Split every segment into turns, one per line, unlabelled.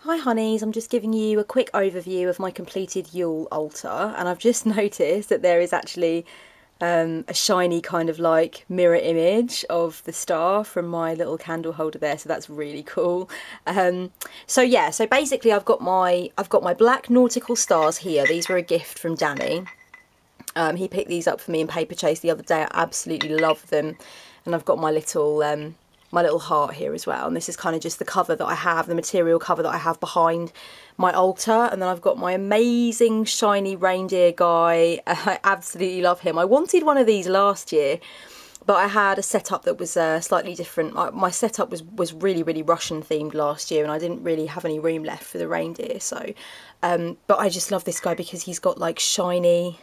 Hi honeys, I'm just giving you a quick overview of my completed Yule altar, and I've just noticed that there is actually a shiny kind of like mirror image of the star from my little candle holder there, so that's really cool. So yeah, so basically I've got my black nautical stars here. These were a gift from Danny. He picked these up for me in Paper Chase the other day. I absolutely love them, and I've got my little heart here as well, and this is kind of just the cover that I have, the material cover that I have behind my altar. And then I've got my amazing shiny reindeer guy. I absolutely love him. I wanted one of these last year, but I had a setup that was slightly different. My setup was really Russian themed last year, and I didn't really have any room left for the reindeer. So but I just love this guy because he's got like shiny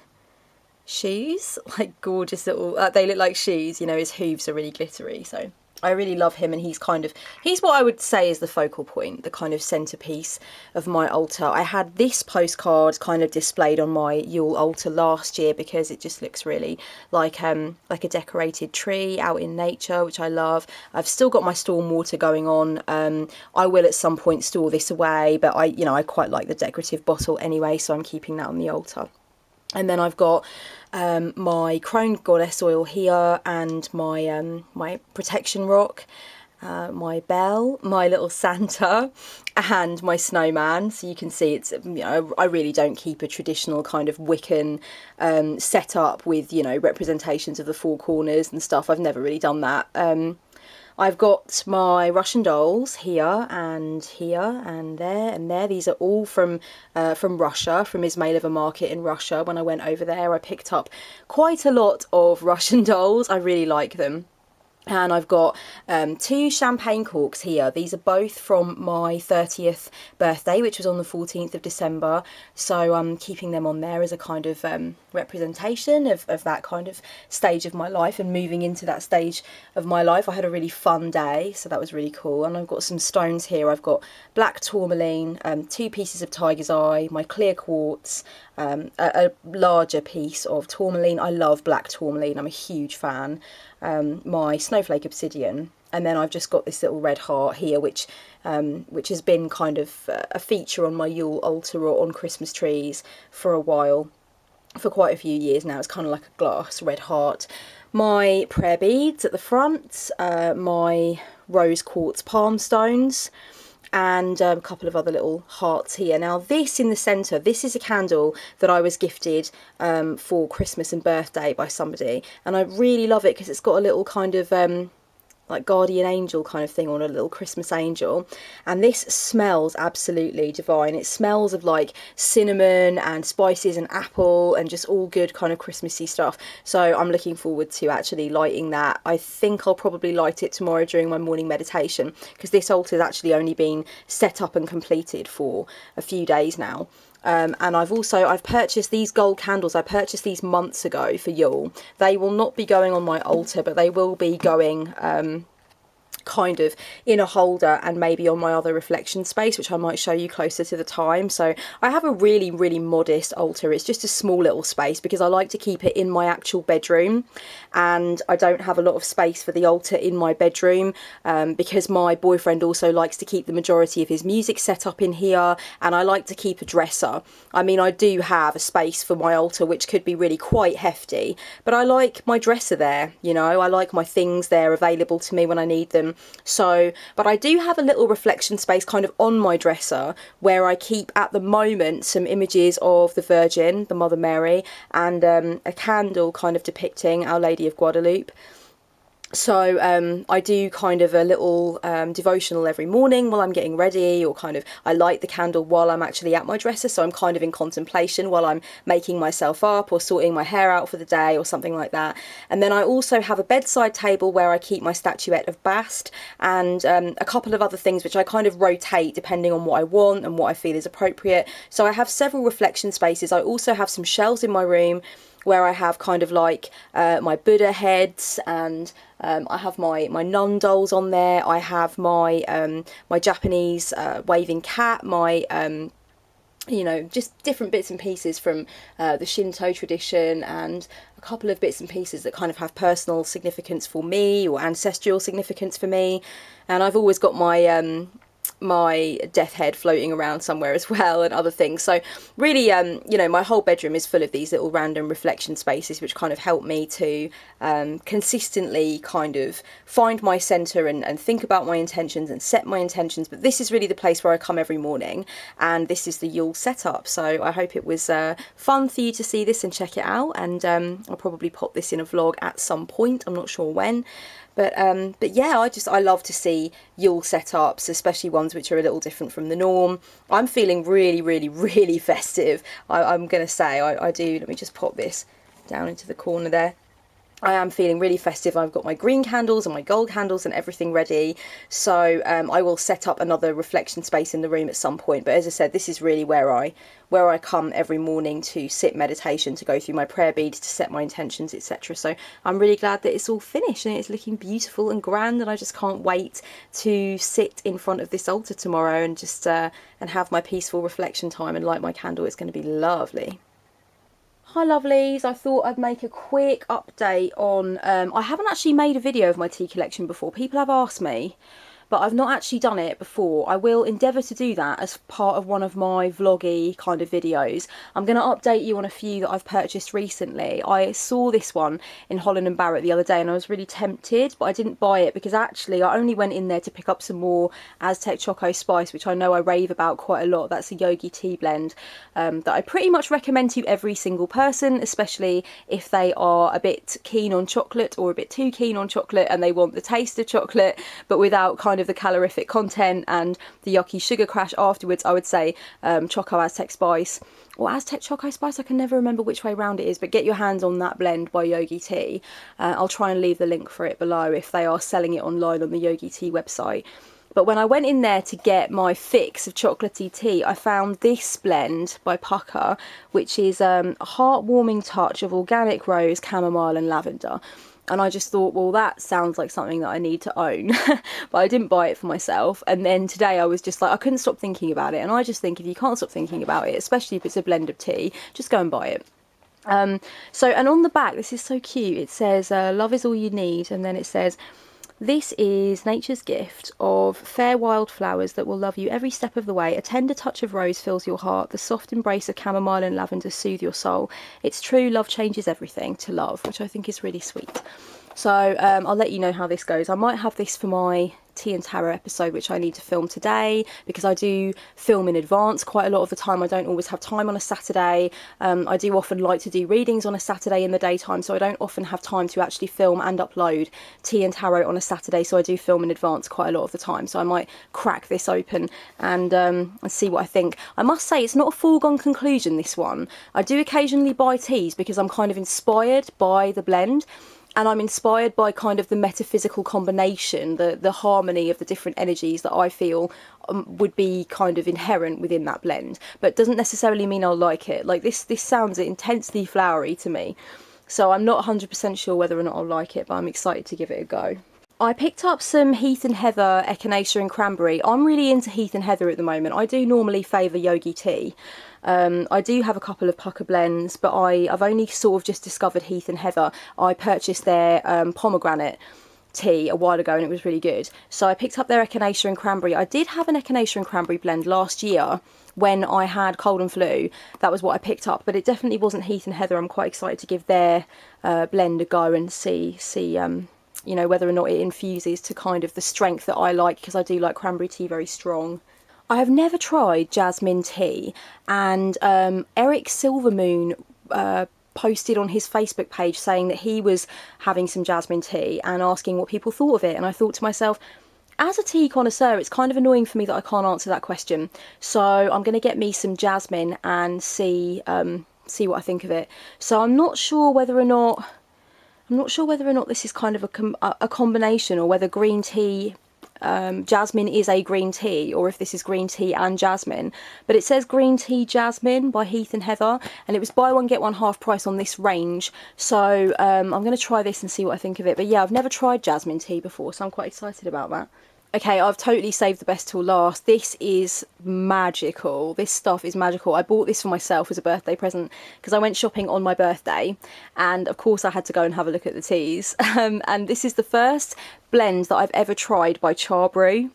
shoes, like gorgeous little they look like shoes, you know. His hooves are really glittery, so I really love him, and he's what I would say is the focal point, the kind of centerpiece of my altar. I had this postcard kind of displayed on my Yule altar last year because it just looks really like a decorated tree out in nature, which I love. I've still got my stormwater going on. I will at some point store this away, but I quite like the decorative bottle anyway, so I'm keeping that on the altar. And then I've got my Crowned Goddess oil here, and my my protection rock, my bell, my little Santa, and my snowman. So you can see it's, I really don't keep a traditional kind of Wiccan setup with, representations of the four corners and stuff. I've never really done that. I've got my Russian dolls here and there and there. These are all from Russia, from Izmailova market in Russia. When I went over there, I picked up quite a lot of Russian dolls. I really like them. And I've got two champagne corks here. These are both from my 30th birthday, which was on the 14th of December. So I'm keeping them on there as a kind of representation of that kind of stage of my life, and moving into that stage of my life. I had a really fun day, so that was really cool. And I've got some stones here. I've got black tourmaline, two pieces of tiger's eye, my clear quartz, a larger piece of tourmaline. I love black tourmaline, I'm a huge fan. My snowflake obsidian, and then I've just got this little red heart here, which has been kind of a feature on my Yule altar or on Christmas trees for a while, for quite a few years now. It's kind of like a glass red heart. My prayer beads at the front, my rose quartz palm stones, and a couple of other little hearts here. Now this in the centre, this is a candle that I was gifted for Christmas and birthday by somebody, and I really love it because it's got a little kind of like guardian angel kind of thing on, a little Christmas angel, and this smells absolutely divine. It smells of like cinnamon and spices and apple and just all good kind of Christmassy stuff. So I'm looking forward to actually lighting that. I think I'll probably light it tomorrow during my morning meditation, because this altar has actually only been set up and completed for a few days now. And I've purchased these gold candles. I purchased these months ago for Yule. They will not be going on my altar, but they will be going kind of in a holder and maybe on my other reflection space, which I might show you closer to the time. So I have a really modest altar. It's just a small little space because I like to keep it in my actual bedroom, and I don't have a lot of space for the altar in my bedroom because my boyfriend also likes to keep the majority of his music set up in here, and I like to keep a dresser. I mean, I do have a space for my altar which could be really quite hefty, but I like my dresser there, I like my things there available to me when I need them. So, but I do have a little reflection space kind of on my dresser where I keep at the moment some images of the Virgin, the Mother Mary, and a candle kind of depicting Our Lady of Guadalupe. So I do kind of a little devotional every morning while I'm getting ready, or kind of I light the candle while I'm actually at my dresser, so I'm kind of in contemplation while I'm making myself up or sorting my hair out for the day or something like that. And then I also have a bedside table where I keep my statuette of Bast, and a couple of other things which I kind of rotate depending on what I want and what I feel is appropriate. So I have several reflection spaces. I also have some shelves in my room where I have kind of like my Buddha heads, and I have my nun dolls on there. I have my my Japanese waving cat, my just different bits and pieces from the Shinto tradition, and a couple of bits and pieces that kind of have personal significance for me or ancestral significance for me. And I've always got my my death head floating around somewhere as well, and other things. So really, you know, my whole bedroom is full of these little random reflection spaces which kind of help me to consistently kind of find my centre and think about my intentions and set my intentions. But this is really the place where I come every morning, and this is the Yule setup. So I hope it was fun for you to see this and check it out, and I'll probably pop this in a vlog at some point, I'm not sure when. But yeah, I love to see Yule setups, especially ones which are a little different from the norm. I'm feeling really, really, really festive. I'm going to say, I do. Let me just pop this down into the corner there. I am feeling really festive. I've got my green candles and my gold candles and everything ready. So I will set up another reflection space in the room at some point. But as I said, this is really where I come every morning to sit meditation, to go through my prayer beads, to set my intentions, etc. So I'm really glad that it's all finished and it's looking beautiful and grand, and I just can't wait to sit in front of this altar tomorrow and just and have my peaceful reflection time and light my candle. It's going to be lovely. Hi lovelies, I thought I'd make a quick update on, I haven't actually made a video of my tea collection before. People have asked me, but I've not actually done it before. I will endeavour to do that as part of one of my vloggy kind of videos. I'm going to update you on a few that I've purchased recently. I saw this one in Holland & Barrett the other day and I was really tempted, but I didn't buy it because actually I only went in there to pick up some more Aztec Choco Spice, which I know I rave about quite a lot. That's a yogi tea blend that I pretty much recommend to every single person, especially if they are a bit keen on chocolate or a bit too keen on chocolate and they want the taste of chocolate but without kind of the calorific content and the yucky sugar crash afterwards. I would say Choco Aztec Spice or Aztec Choco Spice, I can never remember which way round it is, but get your hands on that blend by Yogi Tea. I'll try and leave the link for it below if they are selling it online on the Yogi Tea website. But when I went in there to get my fix of chocolatey tea, I found this blend by Pucker, which is a heartwarming touch of organic rose, chamomile and lavender. And I just thought, well, that sounds like something that I need to own. But I didn't buy it for myself. And then today I was just like, I couldn't stop thinking about it. And I just think if you can't stop thinking about it, especially if it's a blend of tea, just go and buy it. And on the back, this is so cute. It says, love is all you need. And then it says, this is nature's gift of fair wildflowers that will love you every step of the way. A tender touch of rose fills your heart. The soft embrace of chamomile and lavender soothe your soul. It's true, love changes everything to love, which I think is really sweet. So I'll let you know how this goes. I might have this for my tea and tarot episode, which I need to film today, because I do film in advance quite a lot of the time. I don't always have time on a Saturday. I do often like to do readings on a Saturday in the daytime, so I don't often have time to actually film and upload tea and tarot on a Saturday, so I do film in advance quite a lot of the time. So I might crack this open and see what I think. I must say it's not a foregone conclusion, this one. I do occasionally buy teas because I'm kind of inspired by the blend. And I'm inspired by kind of the metaphysical combination, the harmony of the different energies that I feel would be kind of inherent within that blend. But it doesn't necessarily mean I'll like it. Like this sounds intensely flowery to me. So I'm not 100% sure whether or not I'll like it, but I'm excited to give it a go. I picked up some Heath and Heather, Echinacea and Cranberry. I'm really into Heath and Heather at the moment. I do normally favour Yogi Tea. I do have a couple of Pucker blends, but I've only sort of just discovered Heath and Heather. I purchased their pomegranate tea a while ago and it was really good. So I picked up their Echinacea and Cranberry. I did have an Echinacea and Cranberry blend last year when I had cold and flu. That was what I picked up, but it definitely wasn't Heath and Heather. I'm quite excited to give their blend a go and see you know, whether or not it infuses to kind of the strength that I like, because I do like cranberry tea very strong. I have never tried jasmine tea, and Eric Silvermoon posted on his Facebook page saying that he was having some jasmine tea and asking what people thought of it, and I thought to myself, as a tea connoisseur, it's kind of annoying for me that I can't answer that question. So I'm going to get me some jasmine and see what I think of it. So I'm not sure whether or not this is kind of a combination, or whether green tea, jasmine is a green tea, or if this is green tea and jasmine. But it says green tea jasmine by Heath and Heather, and it was buy one get one half price on this range. So I'm going to try this and see what I think of it. But yeah, I've never tried jasmine tea before, so I'm quite excited about that. Okay, I've totally saved the best till last. This is magical. This stuff is magical. I bought this for myself as a birthday present because I went shopping on my birthday, and of course I had to go and have a look at the teas. And this is the first blend that I've ever tried by Charbrew.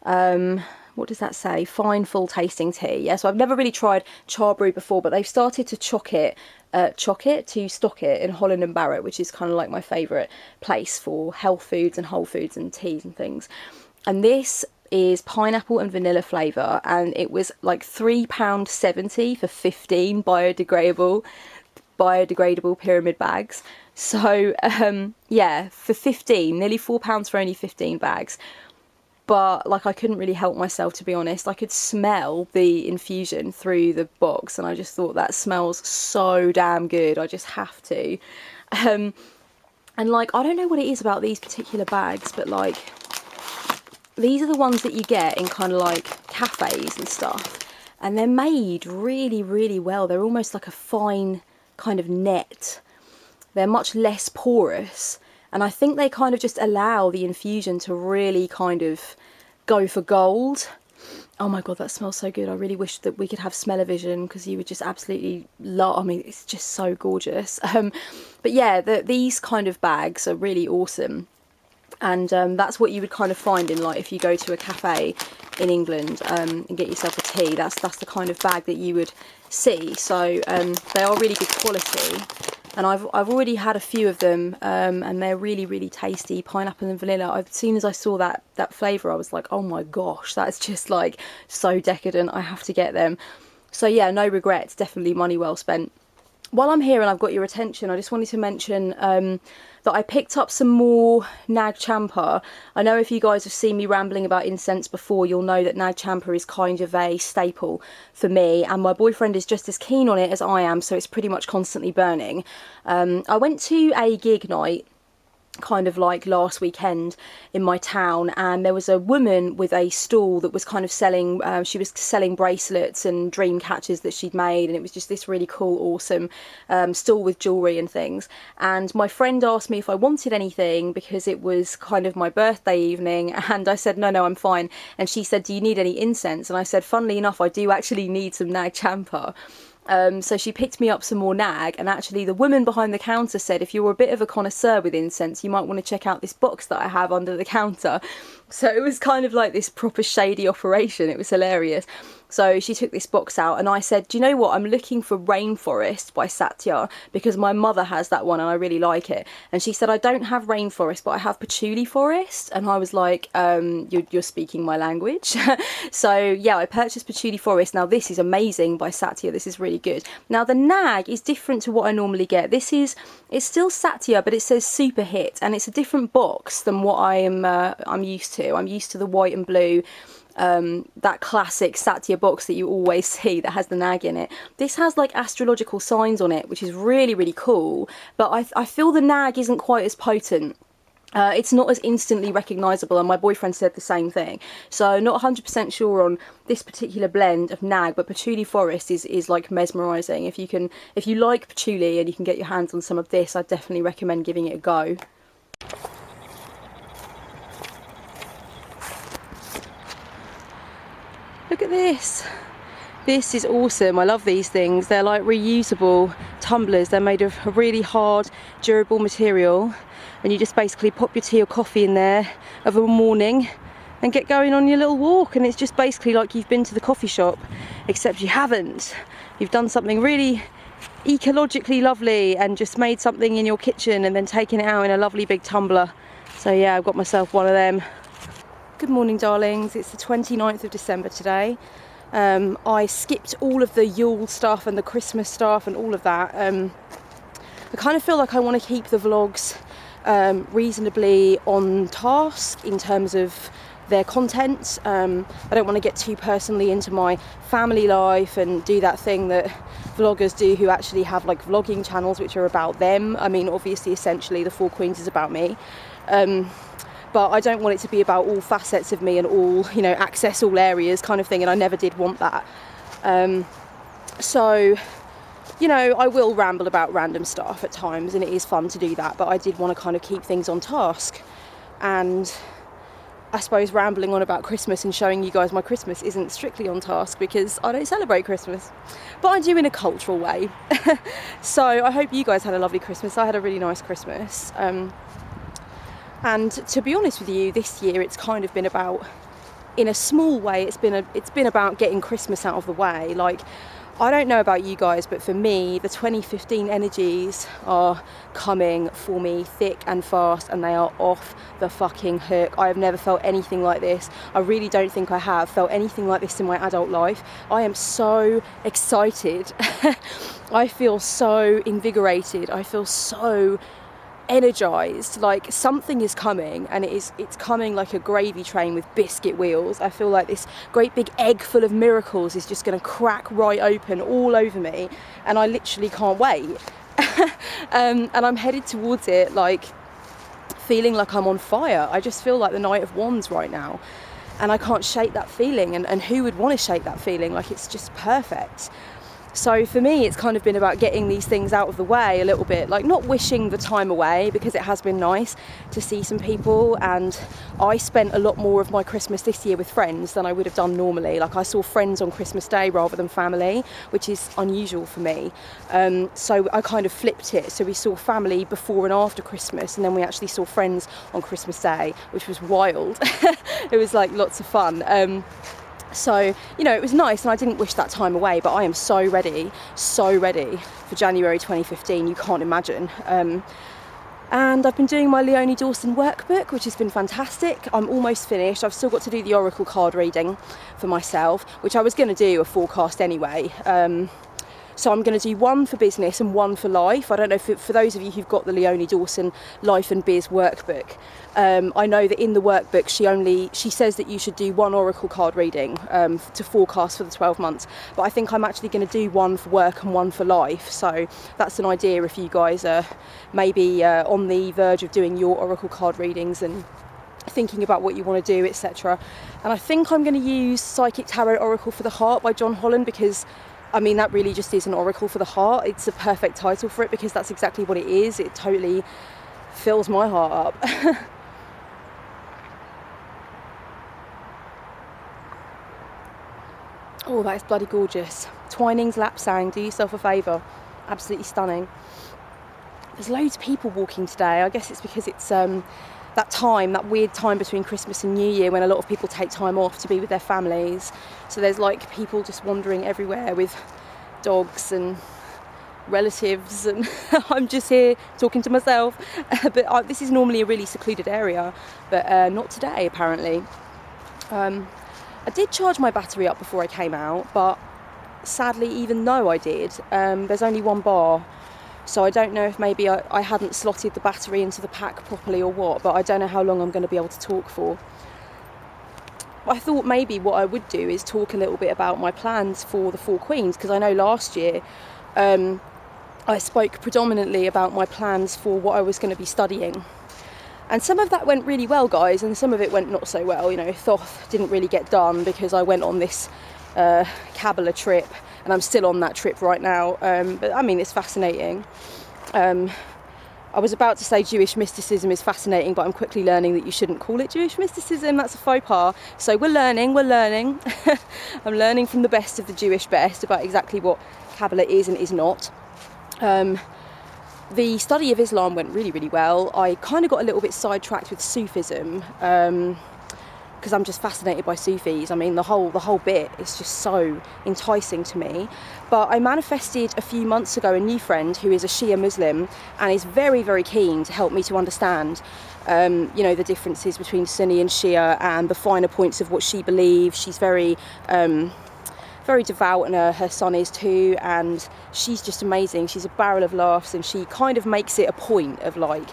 what does that say? Fine, full tasting tea. Yeah, so I've never really tried Charbrew before, but they've started to stock it in Holland and Barrett, which is kind of like my favourite place for health foods and whole foods and teas and things. And this is pineapple and vanilla flavour, and it was like £3.70 for 15 biodegradable pyramid bags. So yeah, for 15, nearly £4 for only 15 bags. But like, I couldn't really help myself, to be honest. I could smell the infusion through the box, and I just thought, that smells so damn good, I just have to. And like, I don't know what it is about these particular bags, but like, these are the ones that you get in kind of like cafes and stuff, and they're made really, really well. They're almost like a fine kind of net. They're much less porous, and I think they kind of just allow the infusion to really kind of go for gold. Oh my god, that smells so good. I really wish that we could have smell-o-vision, because you would just absolutely love, I mean, it's just so gorgeous. But yeah, these kind of bags are really awesome. And that's what you would kind of find in, like, if you go to a cafe in England and get yourself a tea, that's the kind of bag that you would see. So they are really good quality, and I've already had a few of them, and they're really, really tasty. Pineapple and vanilla. As soon as I saw that flavour, I was like, oh my gosh, that's just like so decadent, I have to get them. So yeah, no regrets, definitely money well spent. While I'm here and I've got your attention, I just wanted to mention that I picked up some more Nag Champa. I know if you guys have seen me rambling about incense before, you'll know that Nag Champa is kind of a staple for me, and my boyfriend is just as keen on it as I am, so it's pretty much constantly burning. I went to a gig night kind of like last weekend in my town, and there was a woman with a stall that was kind of selling, she was selling bracelets and dream catchers that she'd made, and it was just this really cool, awesome stall with jewellery and things. And my friend asked me if I wanted anything because it was kind of my birthday evening, and I said no, I'm fine. And she said, do you need any incense? And I said, funnily enough, I do actually need some Nag Champa. So she picked me up some more nag, and actually the woman behind the counter said, if you're a bit of a connoisseur with incense, you might want to check out this box that I have under the counter. So it was kind of like this proper shady operation. It was hilarious. So she took this box out, and I said, do you know what, I'm looking for Rainforest by Satya, because my mother has that one and I really like it. And she said, I don't have Rainforest, but I have Patchouli Forest. And I was like, you're speaking my language. So yeah, I purchased Patchouli Forest. Now this is amazing by Satya, this is really good. Now the nag is different to what I normally get. It's still Satya, but it says Super Hit, and it's a different box than what I'm used to. I'm used to the white and blue, that classic Satya box that you always see that has the nag in it. This has like astrological signs on it, which is really, really cool, but I feel the nag isn't quite as potent. It's not as instantly recognisable, and my boyfriend said the same thing. So not 100% sure on this particular blend of nag, but Patchouli Forest is like mesmerising. If you like patchouli and you can get your hands on some of this, I'd definitely recommend giving it a go. Look at this. This is awesome. I love these things. They're like reusable tumblers. They're made of a really hard, durable material, and you just basically pop your tea or coffee in there of a morning and get going on your little walk, and it's just basically like you've been to the coffee shop, except you haven't. You've done something really ecologically lovely and just made something in your kitchen and then taken it out in a lovely big tumbler. So yeah, I've got myself one of them. Good morning, darlings. It's the 29th of December today. I skipped all of the Yule stuff and the Christmas stuff and all of that. I kind of feel like I want to keep the vlogs reasonably on task in terms of their content. I don't want to get too personally into my family life and do that thing that vloggers do who actually have like vlogging channels which are about them. I mean, obviously, essentially, the Four Queens is about me. But I don't want it to be about all facets of me and all, you know, access all areas kind of thing, and I never did want that. So, you know, I will ramble about random stuff at times, and it is fun to do that, but I did want to kind of keep things on task. And I suppose rambling on about Christmas and showing you guys my Christmas isn't strictly on task because I don't celebrate Christmas, but I do in a cultural way. So I hope you guys had a lovely Christmas. I had a really nice Christmas. And to be honest with you, this year it's kind of been about in a small way, it's been about getting Christmas out of the way. Like, I don't know about you guys, but for me, the 2015 energies are coming for me thick and fast, and they are off the fucking hook. I have never felt anything like this. I really don't think I have felt anything like this in my adult life. I am so excited. I feel so invigorated. I feel so energized. Like, something is coming, and it's coming like a gravy train with biscuit wheels. I feel like this great big egg full of miracles is just going to crack right open all over me, and I literally can't wait. And I'm headed towards it, like, feeling like I'm on fire. I just feel like the Knight of Wands right now, and I can't shake that feeling, and who would want to shake that feeling? Like, it's just perfect. So for me, it's kind of been about getting these things out of the way a little bit, like not wishing the time away, because it has been nice to see some people, and I spent a lot more of my Christmas this year with friends than I would have done normally. Like, I saw friends on Christmas Day rather than family, which is unusual for me. So I kind of flipped it. So we saw family before and after Christmas, and then we actually saw friends on Christmas Day, which was wild. It was like lots of fun. So, you know, it was nice, and I didn't wish that time away, but I am so ready for January 2015, you can't imagine. And I've been doing my Leonie Dawson workbook, which has been fantastic. I'm almost finished. I've still got to do the oracle card reading for myself, which I was going to do a forecast anyway. So I'm going to do one for business and one for life. I don't know if for those of you who've got the Leonie Dawson Life and Biz workbook, I know that in the workbook she says that you should do one oracle card reading to forecast for the 12 months. But I think I'm actually going to do one for work and one for life. So that's an idea if you guys are maybe on the verge of doing your oracle card readings and thinking about what you want to do, etc. And I think I'm going to use Psychic Tarot Oracle for the Heart by John Holland, because I mean, that really just is an oracle for the heart. It's a perfect title for it, because that's exactly what it is. It totally fills my heart up. Oh, that is bloody gorgeous. Twinings Lapsang, do yourself a favour. Absolutely stunning. There's loads of people walking today. I guess it's because it's that weird time between Christmas and New Year when a lot of people take time off to be with their families. So there's like people just wandering everywhere with dogs and relatives, and I'm just here talking to myself. But this is normally a really secluded area, but not today apparently. I did charge my battery up before I came out, but sadly, even though I did, there's only one bar. So I don't know if maybe I hadn't slotted the battery into the pack properly or what, but I don't know how long I'm going to be able to talk for. I thought maybe what I would do is talk a little bit about my plans for the Four Queens, because I know last year I spoke predominantly about my plans for what I was going to be studying. And some of that went really well, guys, and some of it went not so well. You know, Thoth didn't really get done because I went on this Kabbalah trip, and I'm still on that trip right now. But I mean, it's fascinating. I was about to say Jewish mysticism is fascinating, but I'm quickly learning that you shouldn't call it Jewish mysticism. That's a faux pas. So we're learning. I'm learning from the best of the Jewish best about exactly what Kabbalah is and is not. The study of Islam went really, really well. I kind of got a little bit sidetracked with Sufism, because I'm just fascinated by Sufis. I mean, the whole bit is just so enticing to me. But I manifested a few months ago a new friend who is a Shia Muslim and is very, very keen to help me to understand, you know, the differences between Sunni and Shia and the finer points of what she believes. She's very devout, and her son is too, and she's just amazing. She's a barrel of laughs, and she kind of makes it a point of like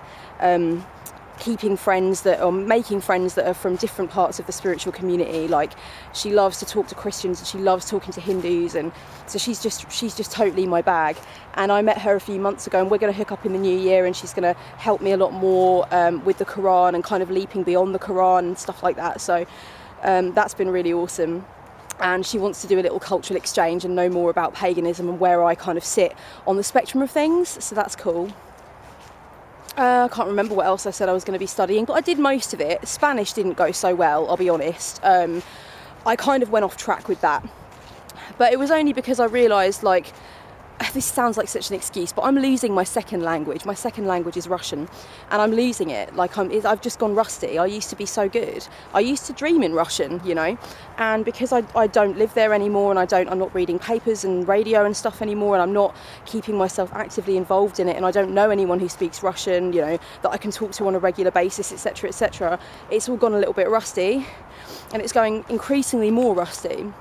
making friends that are from different parts of the spiritual community. Like, she loves to talk to Christians and she loves talking to Hindus, and so she's just totally my bag. And I met her a few months ago, and we're going to hook up in the new year, and she's going to help me a lot more with the Quran and kind of leaping beyond the Quran and stuff like that. So that's been really awesome. And she wants to do a little cultural exchange and know more about paganism and where I kind of sit on the spectrum of things, so that's cool. I can't remember what else I said I was going to be studying, but I did most of it. Spanish didn't go so well, I'll be honest. I kind of went off track with that, but it was only because I realised, like, this sounds like such an excuse, but I'm losing my second language. My second language is Russian, and I'm losing it. Like I've just gone rusty. I used to be so good. I used to dream in Russian, you know, and because I don't live there anymore, and I'm not reading papers and radio and stuff anymore, and I'm not keeping myself actively involved in it, and I don't know anyone who speaks Russian, you know, that I can talk to on a regular basis, etc., etc. It's all gone a little bit rusty, and it's going increasingly more rusty,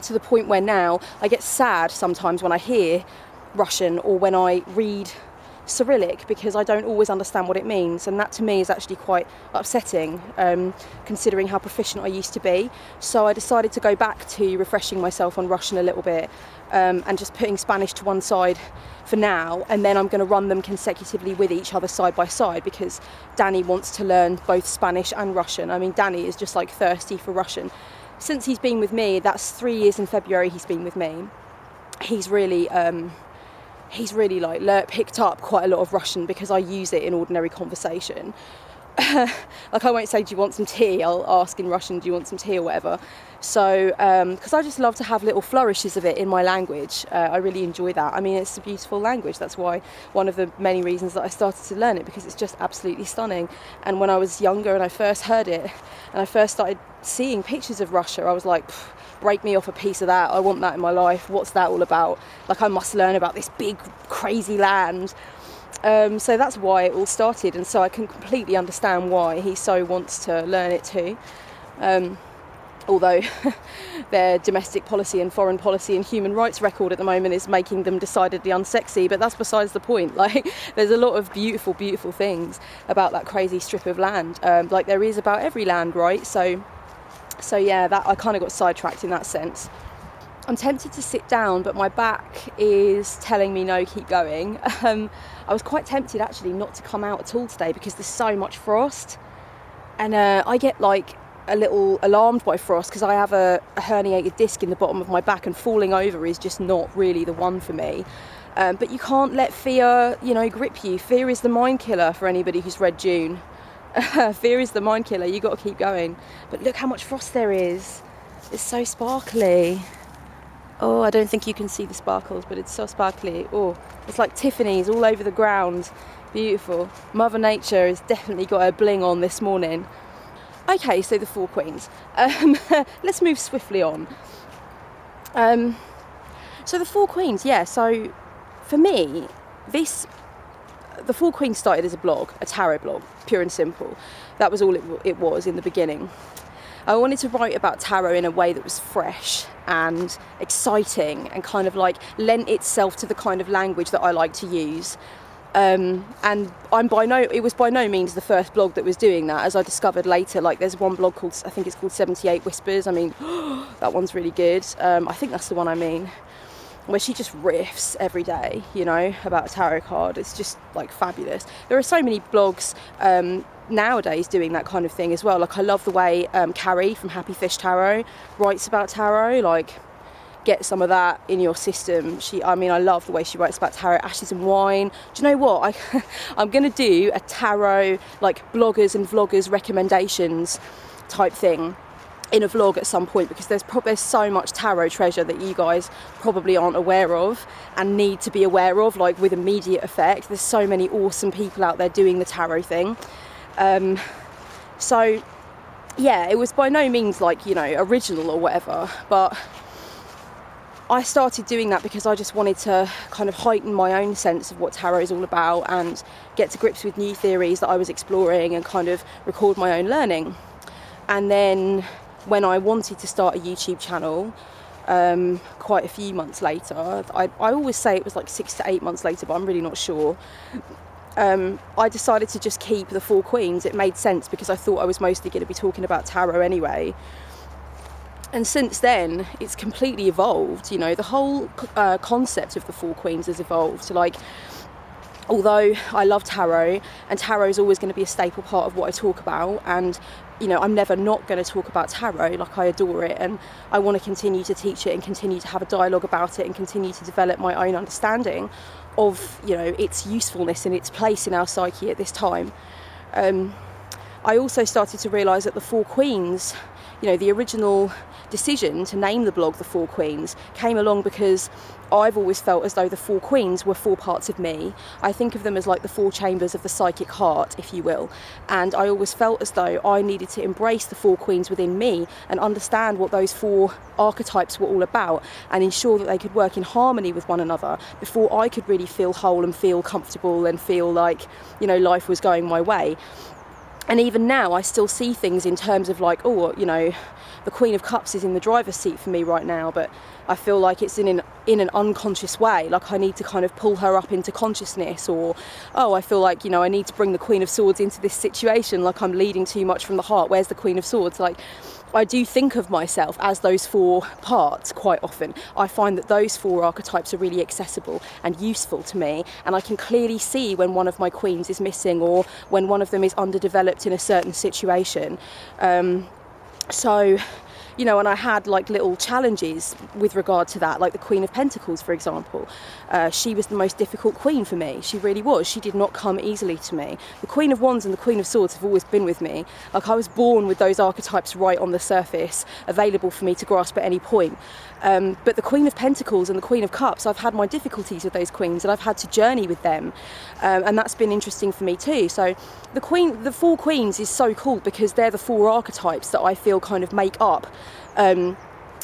to the point where now I get sad sometimes when I hear Russian or when I read Cyrillic, because I don't always understand what it means, and that to me is actually quite upsetting, considering how proficient I used to be. So I decided to go back to refreshing myself on Russian a little bit, and just putting Spanish to one side for now, and then I'm going to run them consecutively with each other side by side, because Danny wants to learn both Spanish and Russian. I mean, Danny is just like thirsty for Russian. Since he's been with me, that's 3 years in February he's been with me, he's really like picked up quite a lot of Russian, because I use it in ordinary conversation. Like I won't say, do you want some tea? I'll ask in Russian, do you want some tea or whatever. So, because I just love to have little flourishes of it in my language. I really enjoy that. I mean, it's a beautiful language. That's why one of the many reasons that I started to learn it, because it's just absolutely stunning. And when I was younger and I first heard it, and I first started seeing pictures of Russia, I was like, break me off a piece of that. I want that in my life. What's that all about? Like, I must learn about this big, crazy land. So that's why it all started, and so I can completely understand why he so wants to learn it too. Although their domestic policy and foreign policy and human rights record at the moment is making them decidedly unsexy, but that's besides the point. Like, there's a lot of beautiful, beautiful things about that crazy strip of land, like there is about every land, right? So yeah, that I kind of got sidetracked in that sense. I'm tempted to sit down, but my back is telling me no, keep going. I was quite tempted actually not to come out at all today, because there's so much frost, and I get like a little alarmed by frost, because I have a herniated disc in the bottom of my back, and falling over is just not really the one for me. But you can't let fear, you know, grip you. Fear is the mind killer, for anybody who's read June. Fear is the mind killer. You got to keep going. But look how much frost there is. It's so sparkly. Oh, I don't think you can see the sparkles, but it's so sparkly. Oh, it's like Tiffany's all over the ground. Beautiful. Mother Nature has definitely got her bling on this morning. Okay, so the Four Queens. Let's move swiftly on. So the Four Queens, yeah. So for me, the Four Queens started as a blog, a tarot blog, pure and simple. That was all it was in the beginning. I wanted to write about tarot in a way that was fresh and exciting, and kind of like lent itself to the kind of language that I like to use. And it was by no means the first blog that was doing that, as I discovered later. Like, there's one blog called, I think it's called 78 Whispers. I mean, that one's really good. I think that's the one I mean, where she just riffs every day, you know, about a tarot card. It's just like fabulous. There are so many blogs nowadays doing that kind of thing as well. Like, I love the way Carrie from Happy Fish Tarot writes about tarot. Like, get some of that in your system. I love the way she writes about tarot. Ashes and Wine. Do you know what? I'm going to do a tarot, like, bloggers and vloggers recommendations type thing in a vlog at some point, because there's so much tarot treasure that you guys probably aren't aware of and need to be aware of, like, with immediate effect. There's so many awesome people out there doing the tarot thing. So yeah, it was by no means like, you know, original or whatever, but I started doing that because I just wanted to kind of heighten my own sense of what tarot is all about, and get to grips with new theories that I was exploring, and kind of record my own learning. And then when I wanted to start a YouTube channel, quite a few months later, I always say it was like 6 to 8 months later, but I'm really not sure. I decided to just keep the Four Queens. It made sense, because I thought I was mostly going to be talking about tarot anyway. And since then, it's completely evolved. You know, the whole concept of the Four Queens has evolved. Like, although I love tarot, and tarot is always going to be a staple part of what I talk about, and, you know, I'm never not going to talk about tarot. Like, I adore it, and I want to continue to teach it, and continue to have a dialogue about it, and continue to develop my own understanding of, you know, its usefulness and its place in our psyche at this time. I also started to realise that the Four Queens, you know, the original decision to name the blog The Four Queens came along because I've always felt as though the four queens were four parts of me. I think of them as like the four chambers of the psychic heart, if you will. And I always felt as though I needed to embrace the four queens within me and understand what those four archetypes were all about and ensure that they could work in harmony with one another before I could really feel whole and feel comfortable and feel like, you know, life was going my way. And even now I still see things in terms of like, oh, you know, the Queen of Cups is in the driver's seat for me right now, but I feel like it's in an unconscious way, like I need to kind of pull her up into consciousness, or oh, I feel like, you know, I need to bring the Queen of Swords into this situation, like I'm leading too much from the heart, where's the Queen of Swords? Like, I do think of myself as those four parts quite often. I find that those four archetypes are really accessible and useful to me, and I can clearly see when one of my queens is missing or when one of them is underdeveloped in a certain situation. So, you know, and I had like little challenges with regard to that, like the Queen of Pentacles, for example. She was the most difficult queen for me. She really was. She did not come easily to me. The Queen of Wands and the Queen of Swords have always been with me. Like, I was born with those archetypes right on the surface, available for me to grasp at any point. But the Queen of Pentacles and the Queen of Cups, I've had my difficulties with those queens and I've had to journey with them. And that's been interesting for me too. So the four queens is so cool because they're the four archetypes that I feel kind of make up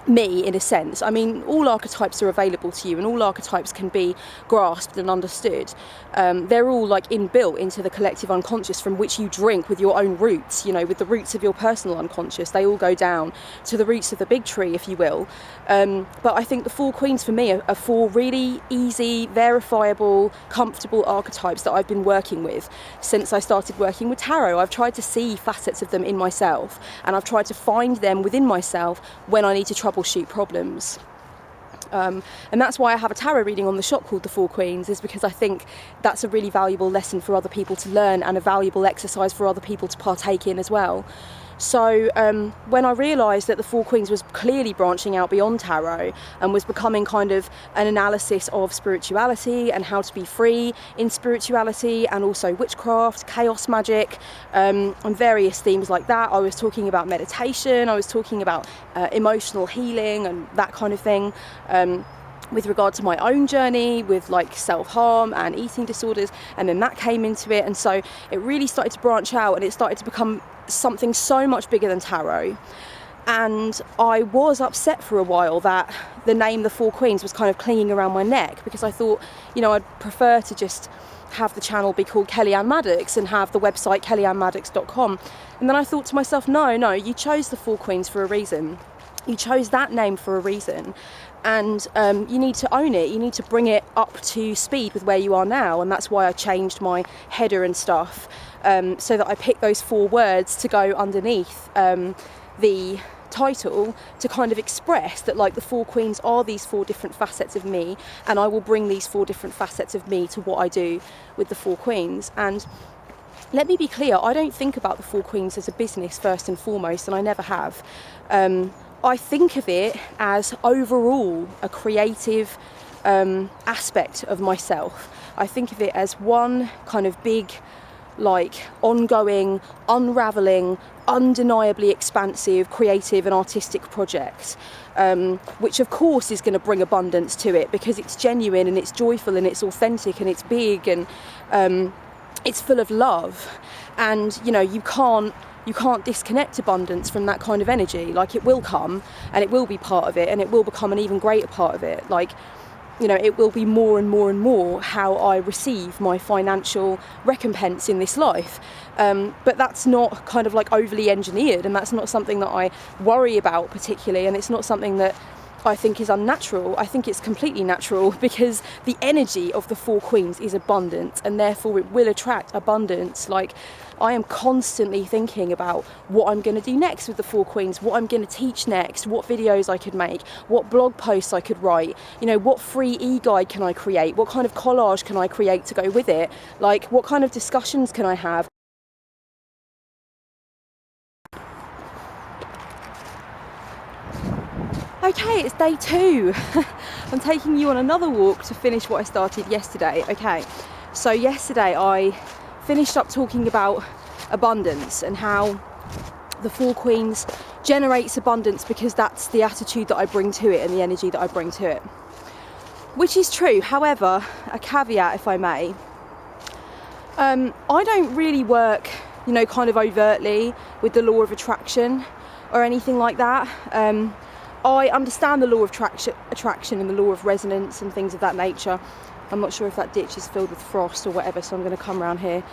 me, in a sense. I mean, all archetypes are available to you and all archetypes can be grasped and understood. They're all like inbuilt into the collective unconscious from which you drink with your own roots, you know, with the roots of your personal unconscious. They all go down to the roots of the big tree, if you will. But I think the four queens for me are four really easy, verifiable, comfortable archetypes that I've been working with since I started working with tarot. I've tried to see facets of them in myself and I've tried to find them within myself when I need to troubleshoot problems. And that's why I have a tarot reading on the shop called The Four Queens, is because I think that's a really valuable lesson for other people to learn and a valuable exercise for other people to partake in as well. So when I realised that the Four Queens was clearly branching out beyond tarot and was becoming kind of an analysis of spirituality and how to be free in spirituality, and also witchcraft, chaos magic, and various themes like that. I was talking about meditation, I was talking about emotional healing and that kind of thing. With regard to my own journey with like self-harm and eating disorders, and then that came into it, and so it really started to branch out and it started to become something so much bigger than tarot. And I was upset for a while that the name The Four Queens was kind of clinging around my neck, because I thought, you know, I'd prefer to just have the channel be called Kellyanne Maddox and have the website kellyannemaddox.com. And then I thought to myself, no, you chose The Four Queens for a reason. You chose that name for a reason. And you need to own it, you need to bring it up to speed with where you are now, and that's why I changed my header and stuff, so that I picked those four words to go underneath the title to kind of express that, like, the Four Queens are these four different facets of me, and I will bring these four different facets of me to what I do with the Four Queens. And let me be clear, I don't think about the Four Queens as a business first and foremost, and I never have. I think of it as overall a creative aspect of myself. I think of it as one kind of big, like, ongoing, unravelling, undeniably expansive, creative and artistic project, which of course is going to bring abundance to it because it's genuine and it's joyful and it's authentic and it's big and it's full of love. And, you know, you can't disconnect abundance from that kind of energy. Like, it will come and it will be part of it and it will become an even greater part of it. Like, you know, it will be more and more and more how I receive my financial recompense in this life. But that's not kind of like overly engineered, and that's not something that I worry about particularly, and it's not something that I think is unnatural. I think it's completely natural because the energy of the Four Queens is abundant, and therefore it will attract abundance. Like, I am constantly thinking about what I'm going to do next with the Four Queens, what I'm going to teach next, what videos I could make, what blog posts I could write, you know, what free e-guide can I create, what kind of collage can I create to go with it, like, what kind of discussions can I have. Okay, it's day 2. I'm taking you on another walk to finish what I started yesterday. Okay, so yesterday I finished up talking about abundance and how the Four Queens generates abundance because that's the attitude that I bring to it and the energy that I bring to it. Which is true. However, a caveat, if I may, I don't really work, you know, kind of overtly with the law of attraction or anything like that. I understand the law of attraction and the law of resonance and things of that nature. I'm not sure if that ditch is filled with frost or whatever, so I'm going to come around here.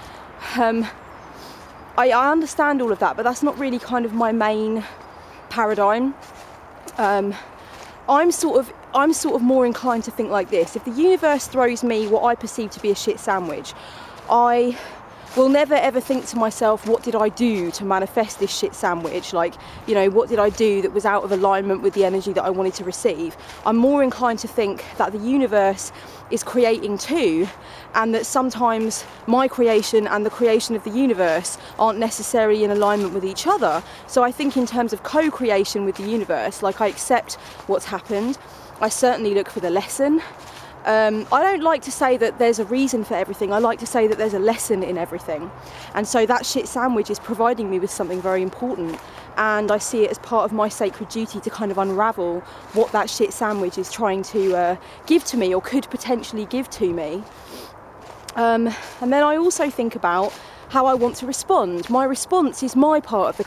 I understand all of that, but that's not really kind of my main paradigm. I'm sort of more inclined to think like this. If the universe throws me what I perceive to be a shit sandwich, I will never ever think to myself, what did I do to manifest this shit sandwich? Like, you know, what did I do that was out of alignment with the energy that I wanted to receive? I'm more inclined to think that the universe is creating too, and that sometimes my creation and the creation of the universe aren't necessarily in alignment with each other. So I think in terms of co-creation with the universe, like I accept what's happened. I certainly look for the lesson. I don't like to say that there's a reason for everything. I like to say that there's a lesson in everything. And so that shit sandwich is providing me with something very important. And I see it as part of my sacred duty to kind of unravel what that shit sandwich is trying to give to me, or could potentially give to me. And then I also think about how I want to respond. My response is my part of the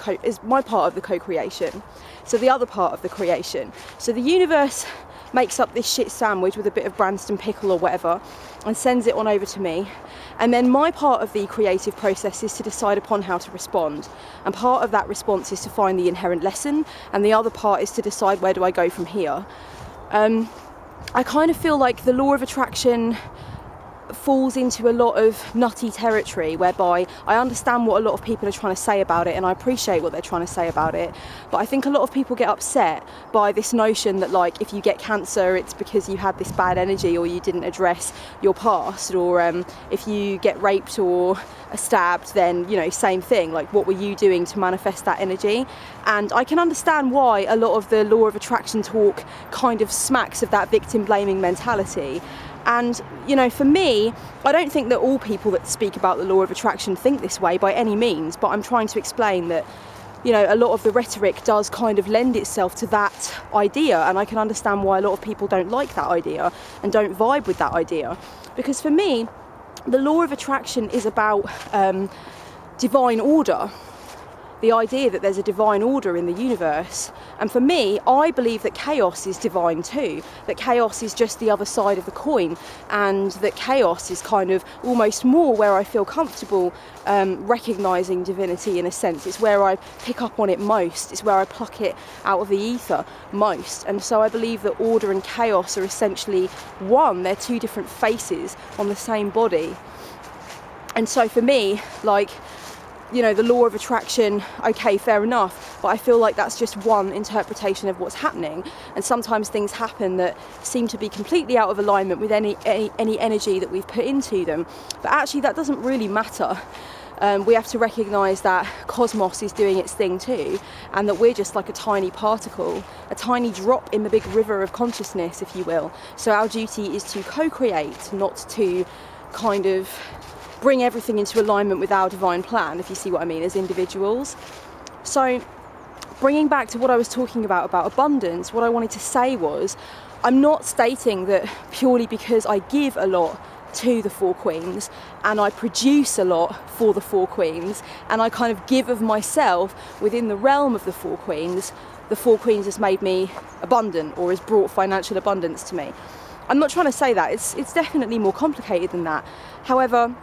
co-creation. So the other part of the creation. So the universe makes up this shit sandwich with a bit of Branston pickle or whatever and sends it on over to me, and then my part of the creative process is to decide upon how to respond, and part of that response is to find the inherent lesson, and the other part is to decide where do I go from here. I kind of feel like the law of attraction falls into a lot of nutty territory, whereby I understand what a lot of people are trying to say about it, and I appreciate what they're trying to say about it, but I think a lot of people get upset by this notion that, like, if you get cancer it's because you had this bad energy or you didn't address your past, or if you get raped or stabbed, then, you know, same thing, like, what were you doing to manifest that energy? And I can understand why a lot of the law of attraction talk kind of smacks of that victim blaming mentality. And, you know, for me, I don't think that all people that speak about the law of attraction think this way by any means, but I'm trying to explain that, you know, a lot of the rhetoric does kind of lend itself to that idea, and I can understand why a lot of people don't like that idea and don't vibe with that idea. Because for me, the law of attraction is about divine order. The idea that there's a divine order in the universe. And for me, I believe that chaos is divine too, that chaos is just the other side of the coin, and that chaos is kind of almost more where I feel comfortable recognising divinity in a sense. It's where I pick up on it most, it's where I pluck it out of the ether most. And so I believe that order and chaos are essentially one, they're two different faces on the same body. And so for me, like, you know, the law of attraction, okay, fair enough, but I feel like that's just one interpretation of what's happening, and sometimes things happen that seem to be completely out of alignment with any energy that we've put into them, but actually that doesn't really matter. We have to recognise that cosmos is doing its thing too, and that we're just like a tiny particle, a tiny drop in the big river of consciousness, if you will. So our duty is to co-create, not to kind of bring everything into alignment with our divine plan, if you see what I mean, as individuals. So bringing back to what I was talking about abundance, what I wanted to say was, I'm not stating that purely because I give a lot to the Four Queens and I produce a lot for the Four Queens and I kind of give of myself within the realm of the Four Queens has made me abundant or has brought financial abundance to me. I'm not trying to say that. It's definitely more complicated than that. However,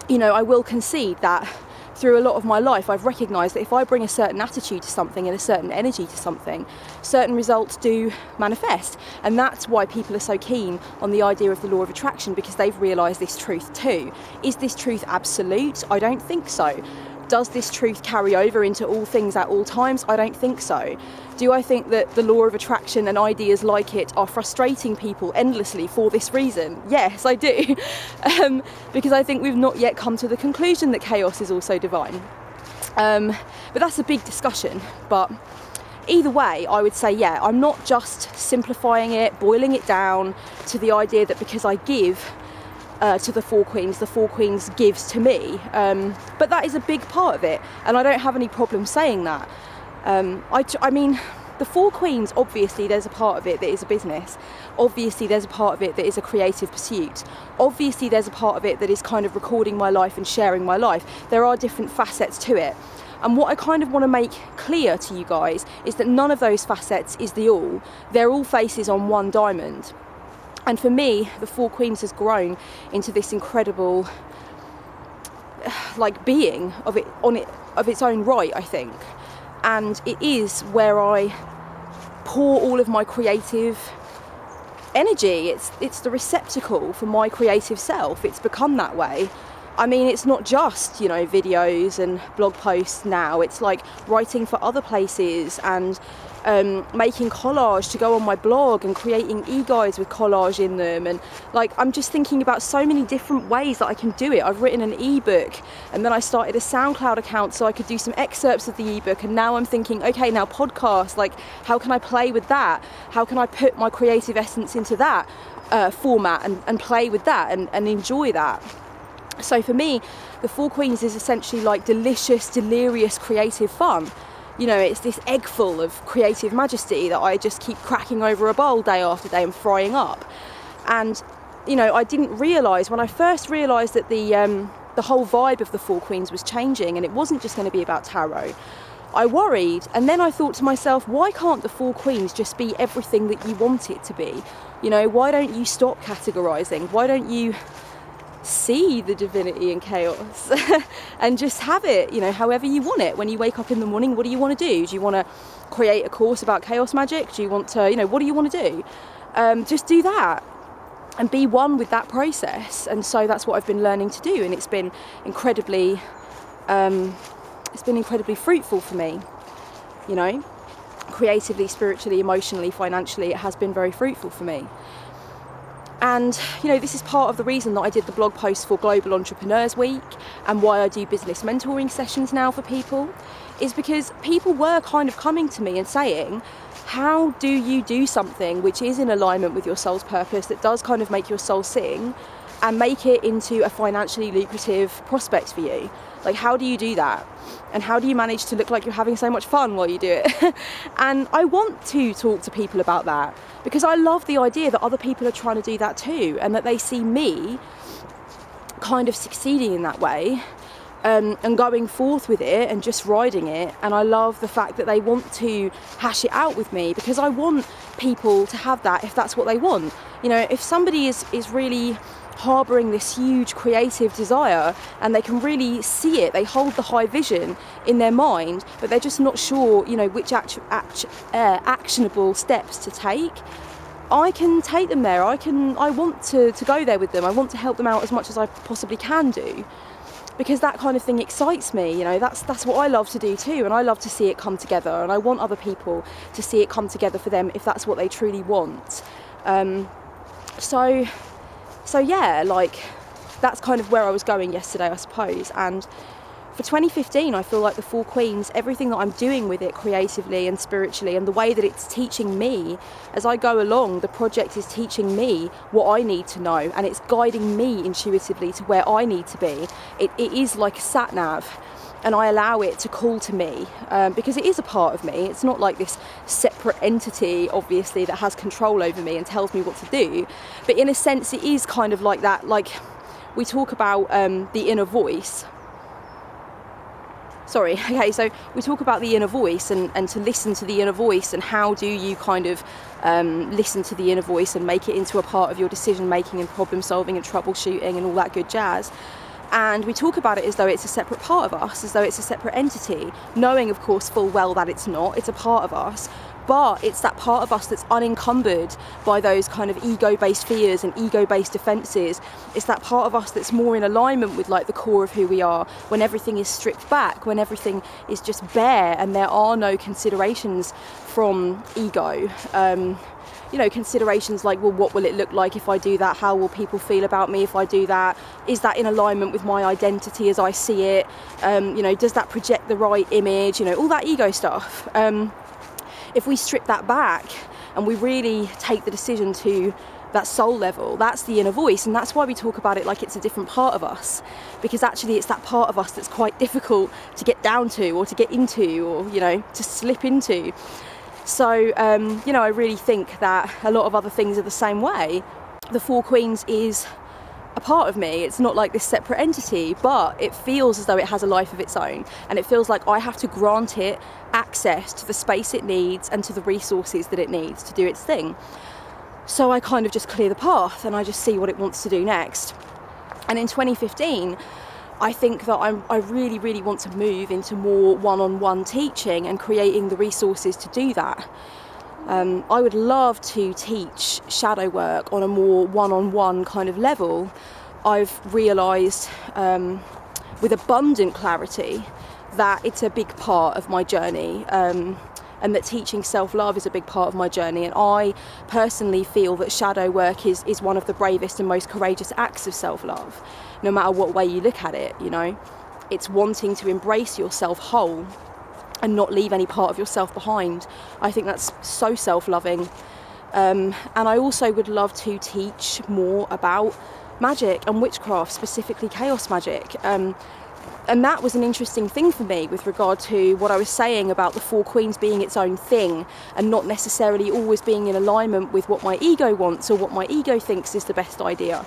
you know, I will concede that through a lot of my life I've recognised that if I bring a certain attitude to something and a certain energy to something, certain results do manifest. And that's why people are so keen on the idea of the law of attraction, because they've realised this truth too. Is this truth absolute? I don't think so. Does this truth carry over into all things at all times? I don't think so. Do I think that the law of attraction and ideas like it are frustrating people endlessly for this reason? Yes, I do. Because I think we've not yet come to the conclusion that chaos is also divine. But that's a big discussion. But either way, I would say, yeah, I'm not just simplifying it, boiling it down to the idea that because I give, to the Four Queens gives to me. But that is a big part of it, and I don't have any problem saying that. I mean, the Four Queens, obviously there's a part of it that is a business. Obviously there's a part of it that is a creative pursuit. Obviously there's a part of it that is kind of recording my life and sharing my life. There are different facets to it. And what I kind of want to make clear to you guys is that none of those facets is the all. They're all faces on one diamond. And for me, the Four Queens has grown into this incredible like being of its own right, I think. And it is where I pour all of my creative energy. It's the receptacle for my creative self. It's become that way. I mean, it's not just, videos and blog posts now. It's like writing for other places and making collage to go on my blog and creating e-guides with collage in them. And like, I'm just thinking about so many different ways that I can do it. I've written an ebook, and then I started a SoundCloud account so I could do some excerpts of the ebook. And now I'm thinking, okay, now podcast, like how can I play with that? How can I put my creative essence into that format and play with that and enjoy that? So for me, the Four Queens is essentially like delicious, delirious, creative fun. It's this egg full of creative majesty that I just keep cracking over a bowl day after day and frying up. And, I didn't realise, when I first realised that the whole vibe of the Four Queens was changing and it wasn't just going to be about tarot, I worried. And then I thought to myself, why can't the Four Queens just be everything that you want it to be? Why don't you stop categorising? Why don't you see the divinity in chaos and just have it, however you want it? When you wake up in the morning, what do you want to do? Do you want to create a course about chaos magic? Do you want to, what do you want to do? Just do that and be one with that process. And so that's what I've been learning to do, and it's been incredibly fruitful for me, creatively, spiritually, emotionally, financially. It has been very fruitful for me. And, this is part of the reason that I did the blog post for Global Entrepreneurs Week and why I do business mentoring sessions now for people, is because people were kind of coming to me and saying, how do you do something which is in alignment with your soul's purpose, that does kind of make your soul sing and make it into a financially lucrative prospect for you? Like, how do you do that? And how do you manage to look like you're having so much fun while you do it? And I want to talk to people about that, because I love the idea that other people are trying to do that too, and that they see me kind of succeeding in that way, and going forth with it and just riding it. And I love the fact that they want to hash it out with me, because I want people to have that if that's what they want. If somebody is really harbouring this huge creative desire and they can really see it, they hold the high vision in their mind, but they're just not sure, which actionable steps to take, I can take them there. I want to go there with them. I want to help them out as much as I possibly can do, because that kind of thing excites me. That's what I love to do too, and I love to see it come together, and I want other people to see it come together for them if that's what they truly want. So yeah, like, that's kind of where I was going yesterday, I suppose. And for 2015, I feel like the Four Queens, everything that I'm doing with it creatively and spiritually, and the way that it's teaching me as I go along, the project is teaching me what I need to know, and it's guiding me intuitively to where I need to be. It is like a sat nav, and I allow it to call to me, because it is a part of me. It's not like this separate entity, obviously, that has control over me and tells me what to do. But in a sense, it is kind of like that. Like, we talk about the inner voice. So we talk about the inner voice and to listen to the inner voice, and how do you kind of listen to the inner voice and make it into a part of your decision making and problem solving and troubleshooting and all that good jazz. And we talk about it as though it's a separate part of us, as though it's a separate entity, knowing, of course, full well that it's not. It's a part of us, but it's that part of us that's unencumbered by those kind of ego-based fears and ego-based defences. It's that part of us that's more in alignment with, like, the core of who we are, when everything is stripped back, when everything is just bare and there are no considerations from ego. Considerations like, well, what will it look like if I do that? How will people feel about me if I do that? Is that in alignment with my identity as I see it? Does that project the right image? All that ego stuff. If we strip that back and we really take the decision to that soul level, that's the inner voice. And that's why we talk about it like it's a different part of us, because actually it's that part of us that's quite difficult to get down to, or to get into, or, you know, to slip into. So, you know, I really think that a lot of other things are the same way. The Four Queens is a part of me. It's not like this separate entity, but it feels as though it has a life of its own, and it feels like I have to grant it access to the space it needs and to the resources that it needs to do its thing. So I kind of just clear the path and I just see what it wants to do next. And in 2015, I think that I really, really want to move into more one-on-one teaching and creating the resources to do that. I would love to teach shadow work on a more one-on-one kind of level. I've realised with abundant clarity that it's a big part of my journey, and that teaching self-love is a big part of my journey. And I personally feel that shadow work is one of the bravest and most courageous acts of self-love, no matter what way you look at it, you know. It's wanting to embrace yourself whole and not leave any part of yourself behind. I think that's so self-loving. And I also would love to teach more about magic and witchcraft, specifically chaos magic. And that was an interesting thing for me with regard to what I was saying about the Four Queens being its own thing and not necessarily always being in alignment with what my ego wants or what my ego thinks is the best idea.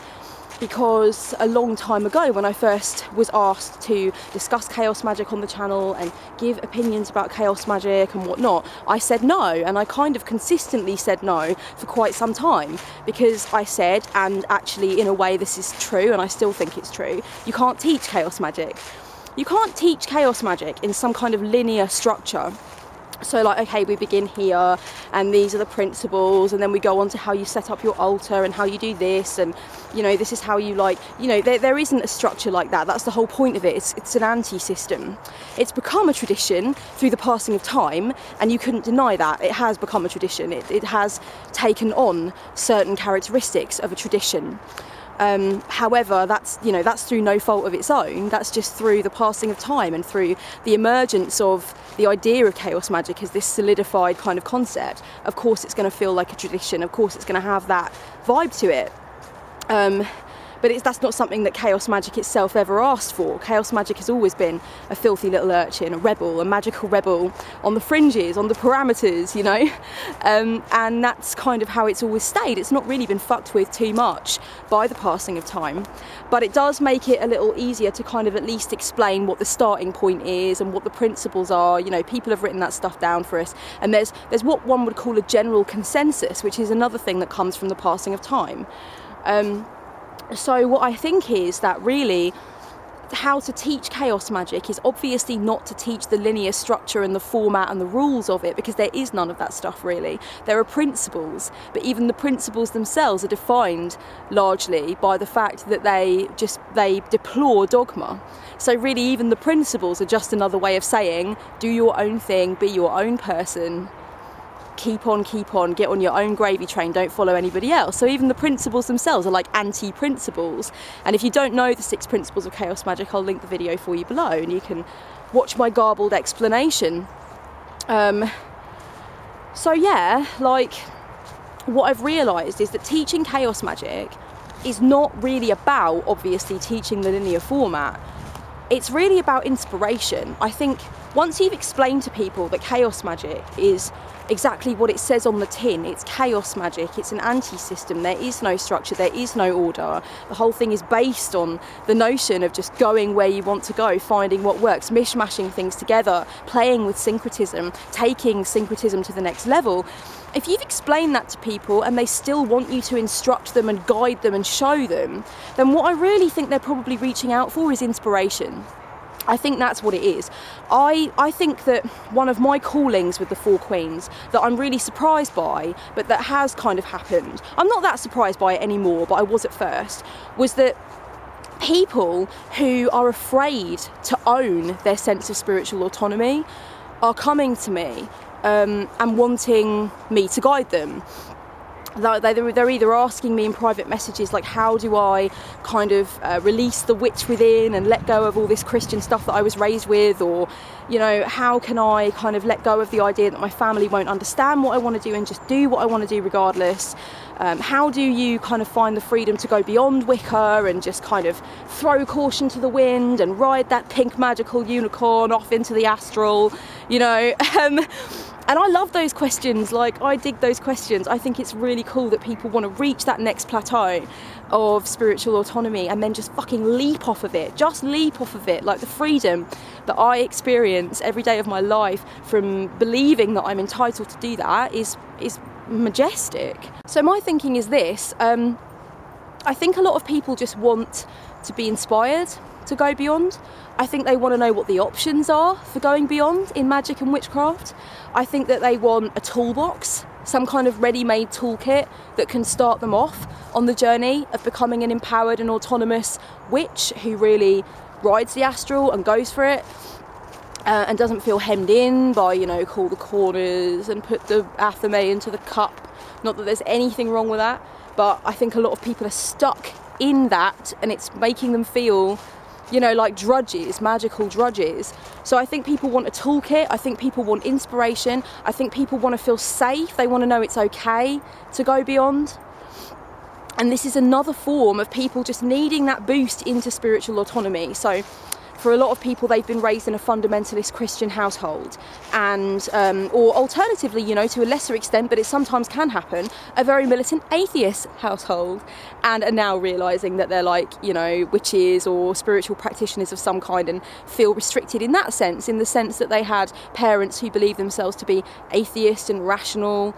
Because a long time ago, when I first was asked to discuss chaos magic on the channel and give opinions about chaos magic and whatnot, I said no, and I kind of consistently said no for quite some time, because I said, and actually in a way this is true and I still think it's true, you can't teach chaos magic. You can't teach chaos magic in some kind of linear structure. So like, okay, we begin here and these are the principles, and then we go on to how you set up your altar and how you do this, and you know, this is how you, like, you know, there isn't a structure like that. That's the whole point of it. It's an anti-system. It's become a tradition through the passing of time, and you couldn't deny that. It has become a tradition. It has taken on certain characteristics of a tradition. However, that's through no fault of its own. That's just through the passing of time and through the emergence of the idea of chaos magic as this solidified kind of concept. Of course it's going to feel like a tradition. Of course it's going to have that vibe to it. But that's not something that chaos magic itself ever asked for. Chaos magic has always been a filthy little urchin, a rebel, a magical rebel on the fringes, on the parameters, you know. And that's kind of how it's always stayed. It's not really been fucked with too much by the passing of time. But it does make it a little easier to kind of at least explain what the starting point is and what the principles are. You know, people have written that stuff down for us. And there's what one would call a general consensus, which is another thing that comes from the passing of time. So what I think is that really how to teach chaos magic is obviously not to teach the linear structure and the format and the rules of it, because there is none of that stuff really. There are principles, but even the principles themselves are defined largely by the fact that they deplore dogma. So really even the principles are just another way of saying, do your own thing, be your own person, keep on, get on your own gravy train, don't follow anybody else. So even the principles themselves are like anti-principles. And if you don't know the 6 principles of chaos magic, I'll link the video for you below and you can watch my garbled explanation. So yeah, like, what I've realised is that teaching chaos magic is not really about, obviously, teaching the linear format. It's really about inspiration. I think once you've explained to people that chaos magic is exactly what it says on the tin, it's chaos magic, it's an anti-system, there is no structure, there is no order, the whole thing is based on the notion of just going where you want to go, finding what works, mishmashing things together, playing with syncretism, taking syncretism to the next level. If you've explained that to people and they still want you to instruct them and guide them and show them, then what I really think they're probably reaching out for is inspiration. I think that's what it is. I think that one of my callings with the Four Queens that I'm really surprised by, but that has kind of happened, I'm not that surprised by it anymore, but I was at first, was that people who are afraid to own their sense of spiritual autonomy are coming to me and wanting me to guide them. they're either asking me in private messages, like, how do I kind of release the witch within and let go of all this Christian stuff that I was raised with, or, you know, how can I kind of let go of the idea that my family won't understand what I want to do and just do what I want to do regardless. How do you kind of find the freedom to go beyond Wicca and just kind of throw caution to the wind and ride that pink magical unicorn off into the astral, you know? And I love those questions, like, I dig those questions. I think it's really cool that people want to reach that next plateau of spiritual autonomy and then just fucking leap off of it. Just leap off of it. Like, the freedom that I experience every day of my life from believing that I'm entitled to do that is majestic. So my thinking is this, I think a lot of people just want to be inspired to go beyond. I think they want to know what the options are for going beyond in magic and witchcraft. I think that they want a toolbox, some kind of ready-made toolkit that can start them off on the journey of becoming an empowered and autonomous witch who really rides the astral and goes for it, and doesn't feel hemmed in by, you know, call the corners and put the athame into the cup. Not that there's anything wrong with that, but I think a lot of people are stuck in that, and it's making them feel, you know, like drudges, magical drudges. So I think people want a toolkit. I think people want inspiration. I think people want to feel safe. They want to know it's okay to go beyond. And this is another form of people just needing that boost into spiritual autonomy. So for a lot of people, they've been raised in a fundamentalist Christian household, and or alternatively, you know, to a lesser extent, but it sometimes can happen, a very militant atheist household, and are now realising that they're, like, you know, witches or spiritual practitioners of some kind, and feel restricted in that sense, in the sense that they had parents who believed themselves to be atheist and rational.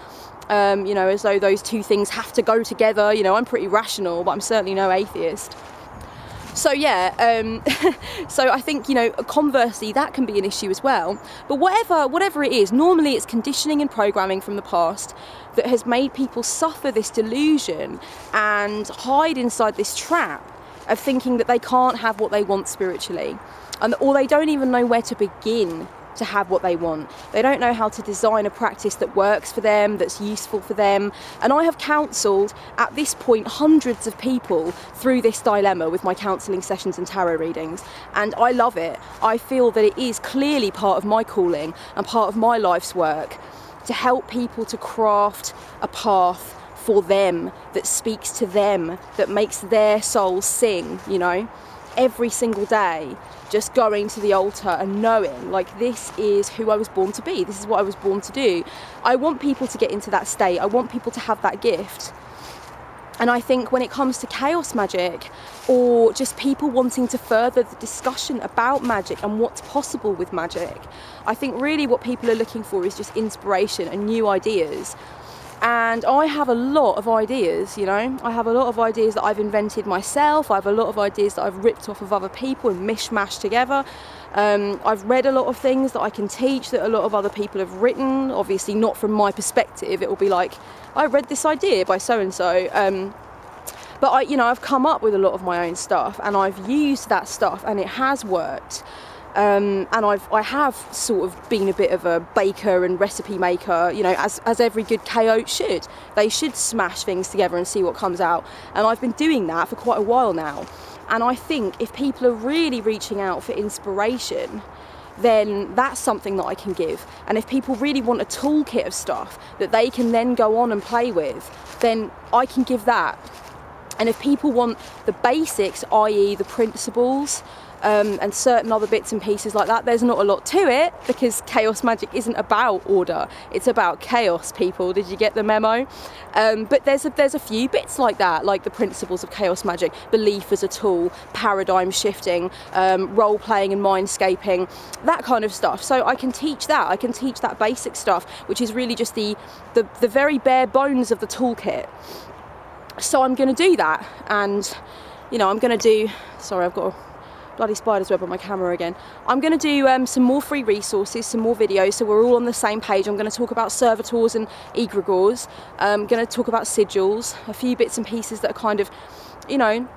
You know, as though those two things have to go together. You know, I'm pretty rational, but I'm certainly no atheist. So yeah, so I think, you know, conversely, that can be an issue as well. But whatever it is, normally it's conditioning and programming from the past that has made people suffer this delusion and hide inside this trap of thinking that they can't have what they want spiritually, or they don't even know where to begin to have what they want. They don't know how to design a practice that works for them, that's useful for them. And I have counselled, at this point, hundreds of people through this dilemma with my counselling sessions and tarot readings, and I love it. I feel that it is clearly part of my calling and part of my life's work to help people to craft a path for them that speaks to them, that makes their soul sing, you know, every single day. Just going to the altar and knowing, like, this is who I was born to be, this is what I was born to do. I want people to get into that state. I want people to have that gift. And I think when it comes to chaos magic, or just people wanting to further the discussion about magic and what's possible with magic, I think really what people are looking for is just inspiration and new ideas. And I have a lot of ideas, you know, I have a lot of ideas that I've invented myself. I have a lot of ideas that I've ripped off of other people and mishmashed together. I've read a lot of things that I can teach that a lot of other people have written, obviously not from my perspective. It will be like, I read this idea by so-and-so. But I've come up with a lot of my own stuff, and I've used that stuff, and it has worked. And I have sort of been a bit of a baker and recipe maker, you know, as every good chaot should. They should smash things together and see what comes out. And I've been doing that for quite a while now. And I think if people are really reaching out for inspiration, then that's something that I can give. And if people really want a toolkit of stuff that they can then go on and play with, then I can give that. And if people want the basics, i.e. the principles, and certain other bits and pieces like that, there's not a lot to it, because chaos magic isn't about order, it's about chaos, people. Did you get the memo? But there's a few bits like that, like the principles of chaos magic, belief as a tool, paradigm shifting, role playing and mindscaping, that kind of stuff. So I can teach that. I can teach that basic stuff, which is really just the very bare bones of the toolkit. So I'm going to do that, and you know, I'm going to do, sorry, I've got a bloody spider's web on my camera again. I'm going to do some more free resources, some more videos, so we're all on the same page. I'm going to talk about servitors and egregores. I'm going to talk about sigils, a few bits and pieces that are kind of, you know,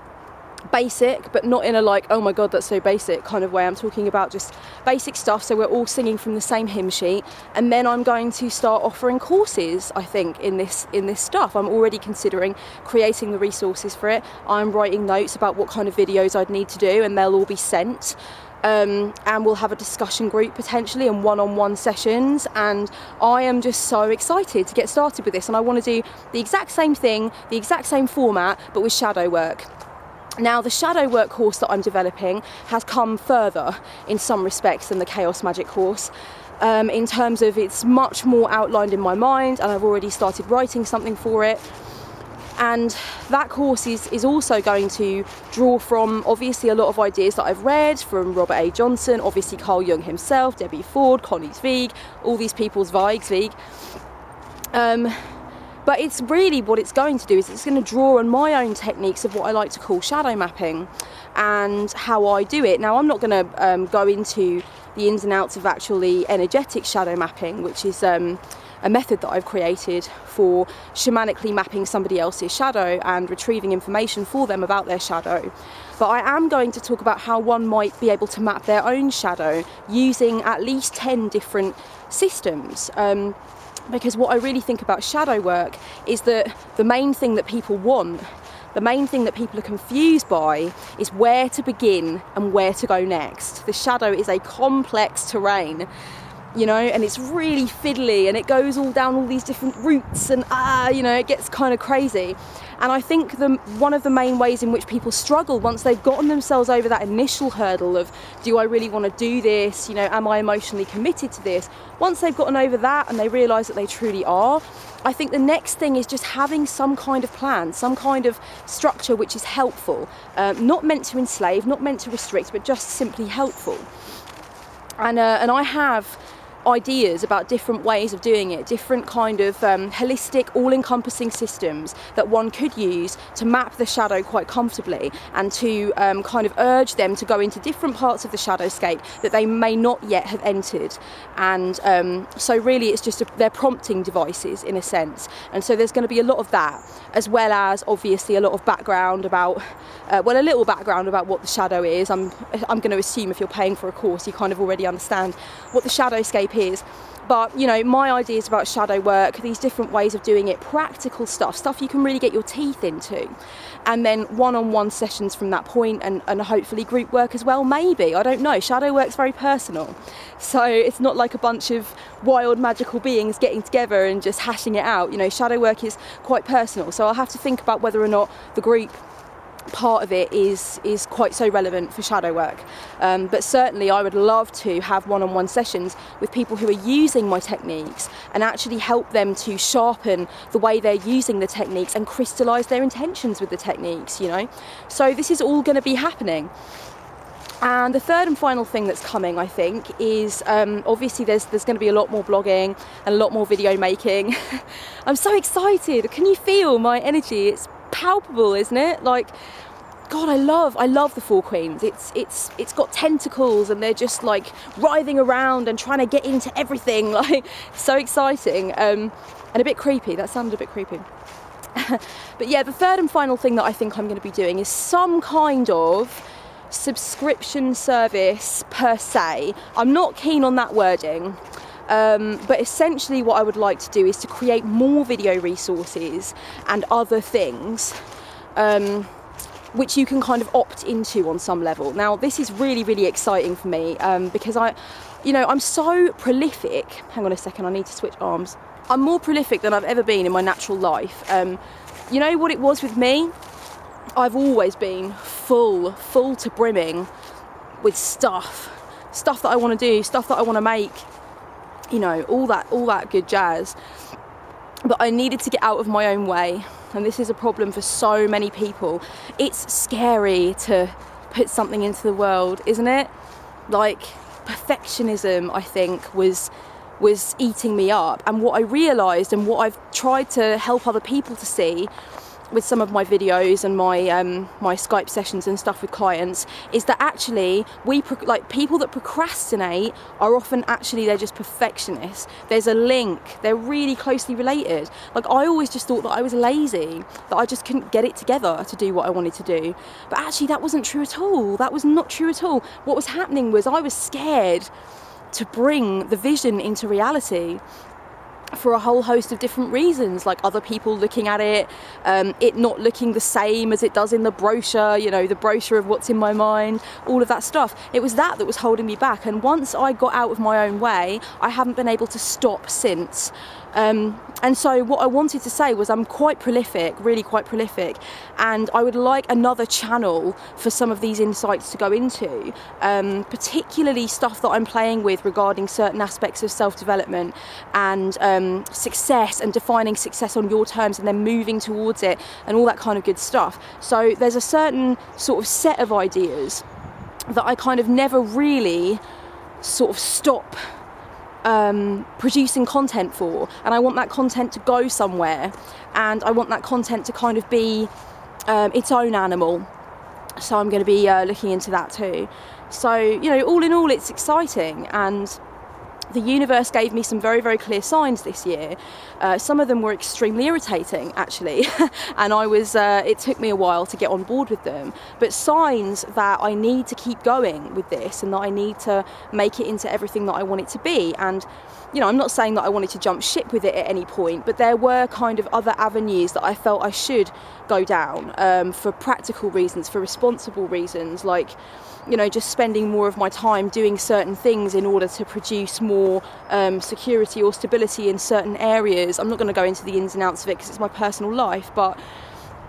basic, but not in a like, oh my god, that's so basic kind of way. I'm talking about just basic stuff, so we're all singing from the same hymn sheet. And then I'm going to start offering courses, I think, in this stuff. I'm already considering creating the resources for it. I'm writing notes about what kind of videos I'd need to do, and they'll all be sent. And we'll have a discussion group potentially and one-on-one sessions, and I am just so excited to get started with this. And I want to do the exact same thing, the exact same format, but with shadow work. Now, the shadow work course that I'm developing has come further in some respects than the Chaos Magic course, in terms of it's much more outlined in my mind, and I've already started writing something for it. And that course is also going to draw from, obviously, a lot of ideas that I've read from Robert A. Johnson, obviously Carl Jung himself, Debbie Ford, Connie Zweig, all these people's Zweig. But it's really what it's going to do is it's going to draw on my own techniques of what I like to call shadow mapping and how I do it. Now, I'm not going to go into the ins and outs of actually energetic shadow mapping, which is a method that I've created for shamanically mapping somebody else's shadow and retrieving information for them about their shadow. But I am going to talk about how one might be able to map their own shadow using at least 10 different systems. Because what I really think about shadow work is that the main thing that people want, the main thing that people are confused by, is where to begin and where to go next. The shadow is a complex terrain, you know, and it's really fiddly, and it goes all down all these different routes, and you know, it gets kind of crazy. And I think one of the main ways in which people struggle once they've gotten themselves over that initial hurdle of, do I really want to do this? You know, am I emotionally committed to this? Once they've gotten over that and they realise that they truly are, I think the next thing is just having some kind of plan, some kind of structure which is helpful, not meant to enslave, not meant to restrict, but just simply helpful. And I have ideas about different ways of doing it, different kind of holistic, all-encompassing systems that one could use to map the shadow quite comfortably, and to kind of urge them to go into different parts of the shadowscape that they may not yet have entered. And so really it's just they're prompting devices in a sense. And so there's going to be a lot of that, as well as obviously a lot of background about, a little background about what the shadow is. I'm going to assume if you're paying for a course you kind of already understand what the shadowscape is. But, you know, my ideas about shadow work, these different ways of doing it, practical stuff you can really get your teeth into, and then one-on-one sessions from that point, and hopefully group work as well, maybe, I don't know. Shadow work's very personal, so it's not like a bunch of wild magical beings getting together and just hashing it out. You know, shadow work is quite personal, so I'll have to think about whether or not the group part of it is quite so relevant for shadow work. But certainly I would love to have one-on-one sessions with people who are using my techniques and actually help them to sharpen the way they're using the techniques and crystallize their intentions with the techniques, you know. So this is all going to be happening. And the third and final thing that's coming, I think, is obviously there's going to be a lot more blogging and a lot more video making. I'm so excited. Can you feel my energy? It's palpable, isn't it? Like, God, I love the Four Queens. It's got tentacles, and they're just like writhing around and trying to get into everything. Like, so exciting, and a bit creepy. That sounded a bit creepy. But yeah, the third and final thing that I think I'm going to be doing is some kind of subscription service per se. I'm not keen on that wording. But essentially what I would like to do is to create more video resources and other things which you can kind of opt into on some level. Now, this is really, really exciting for me because I'm so prolific. Hang on a second, I need to switch arms. I'm more prolific than I've ever been in my natural life. You know what it was with me? I've always been full to brimming with stuff that I want to do, stuff that I want to make, you know, all that good jazz. But I needed to get out of my own way, and this is a problem for so many people. It's scary to put something into the world, isn't it? Like, perfectionism, I think, was eating me up. And what I realised, and what I've tried to help other people to see, with some of my videos and my Skype sessions and stuff with clients, is that actually like people that procrastinate are often actually, they're just perfectionists. There's a link, they're really closely related. Like I always just thought that I was lazy, that I just couldn't get it together to do what I wanted to do, but actually that wasn't true at all. That was not true at all. What was happening was I was scared to bring the vision into reality, for a whole host of different reasons, like other people looking at it, it not looking the same as it does in the brochure, you know, the brochure of what's in my mind, all of that stuff. It was that was holding me back, and once I got out of my own way, I haven't been able to stop since. And so what I wanted to say was I'm quite prolific, really quite prolific, and I would like another channel for some of these insights to go into, particularly stuff that I'm playing with regarding certain aspects of self-development and success, and defining success on your terms and then moving towards it and all that kind of good stuff. So there's a certain sort of set of ideas that I kind of never really sort of stop producing content for, and I want that content to go somewhere, and I want that content to kind of be its own animal. So I'm going to be looking into that too. So, you know, all in all, it's exciting, and the universe gave me some very, very clear signs this year. Some of them were extremely irritating, actually, and it took me a while to get on board with them, but signs that I need to keep going with this, and that I need to make it into everything that I want it to be. And, you know, I'm not saying that I wanted to jump ship with it at any point, but there were kind of other avenues that I felt I should go down, for practical reasons, for responsible reasons, like, you know, just spending more of my time doing certain things in order to produce more security or stability in certain areas. I'm not going to go into the ins and outs of it because it's my personal life, but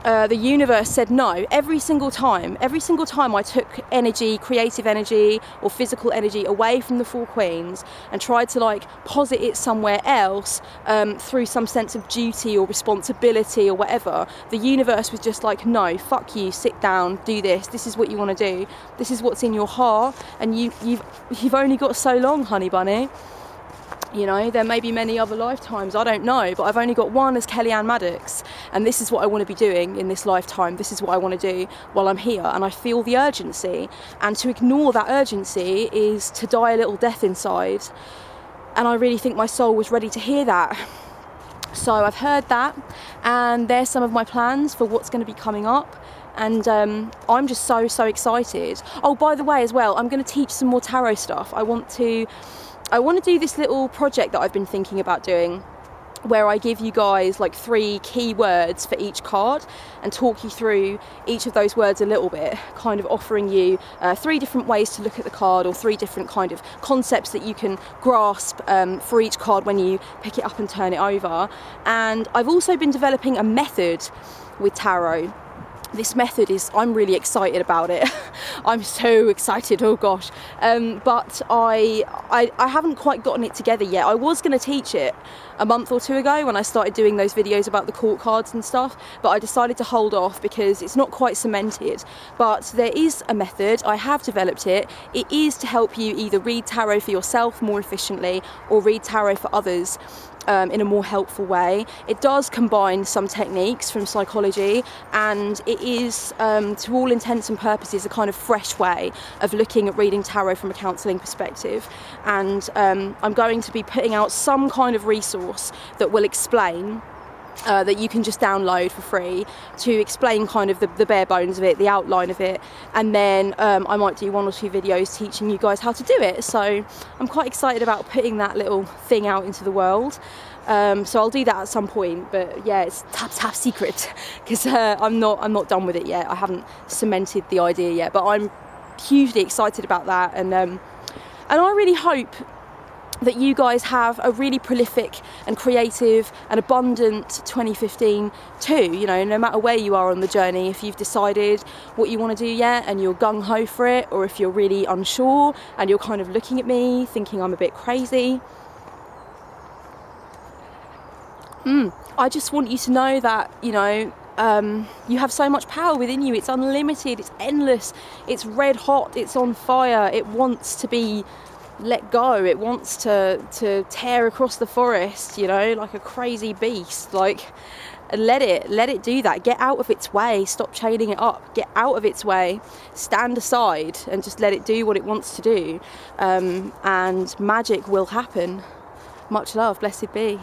the universe said no every single time I took energy, creative energy or physical energy away from the Four Queens and tried to like posit it somewhere else, through some sense of duty or responsibility or whatever. The universe was just like, no, fuck you, sit down, do this is what you want to do, this is what's in your heart, and you've only got so long, honey bunny. You know, there may be many other lifetimes, I don't know, but I've only got one as Kellyanne Maddox, and this is what I want to be doing in this lifetime. This is what I want to do while I'm here, and I feel the urgency, and to ignore that urgency is to die a little death inside, and I really think my soul was ready to hear that. So I've heard that, and there's some of my plans for what's going to be coming up. And I'm just so excited. Oh, by the way, as well, I'm going to teach some more tarot stuff. I want to do this little project that I've been thinking about doing, where I give you guys like 3 key words for each card and talk you through each of those words a little bit, kind of offering you 3 different ways to look at the card, or 3 different kind of concepts that you can grasp for each card when you pick it up and turn it over. And I've also been developing a method with tarot. This method I'm really excited about it. I'm so excited, oh gosh. But I haven't quite gotten it together yet. I was going to teach it a month or 2 ago when I started doing those videos about the court cards and stuff, but I decided to hold off because it's not quite cemented. But there is a method, I have developed it. It is to help you either read tarot for yourself more efficiently or read tarot for others in a more helpful way. It does combine some techniques from psychology, and it is, to all intents and purposes, a kind of fresh way of looking at reading tarot from a counselling perspective. And I'm going to be putting out some kind of resource that will explain, that you can just download for free, to explain kind of the bare bones of it, the outline of it, and then I might do 1 or 2 videos teaching you guys how to do it. So I'm quite excited about putting that little thing out into the world. So I'll do that at some point, but yeah, it's top secret because I'm not done with it yet. I haven't cemented the idea yet, but I'm hugely excited about that, and I really hope that you guys have a really prolific and creative and abundant 2015 too. You know, no matter where you are on the journey, if you've decided what you want to do yet and you're gung-ho for it, or if you're really unsure and you're kind of looking at me thinking I'm a bit crazy, I just want you to know that, you know, you have so much power within you. It's unlimited, it's endless, it's red hot, it's on fire, it wants to be let go, it wants to tear across the forest, you know, like a crazy beast. Like, let it do that. Get out of its way. Stop chaining it up. Get out of its way. Stand aside and just let it do what it wants to do. And magic will happen. Much love. Blessed be.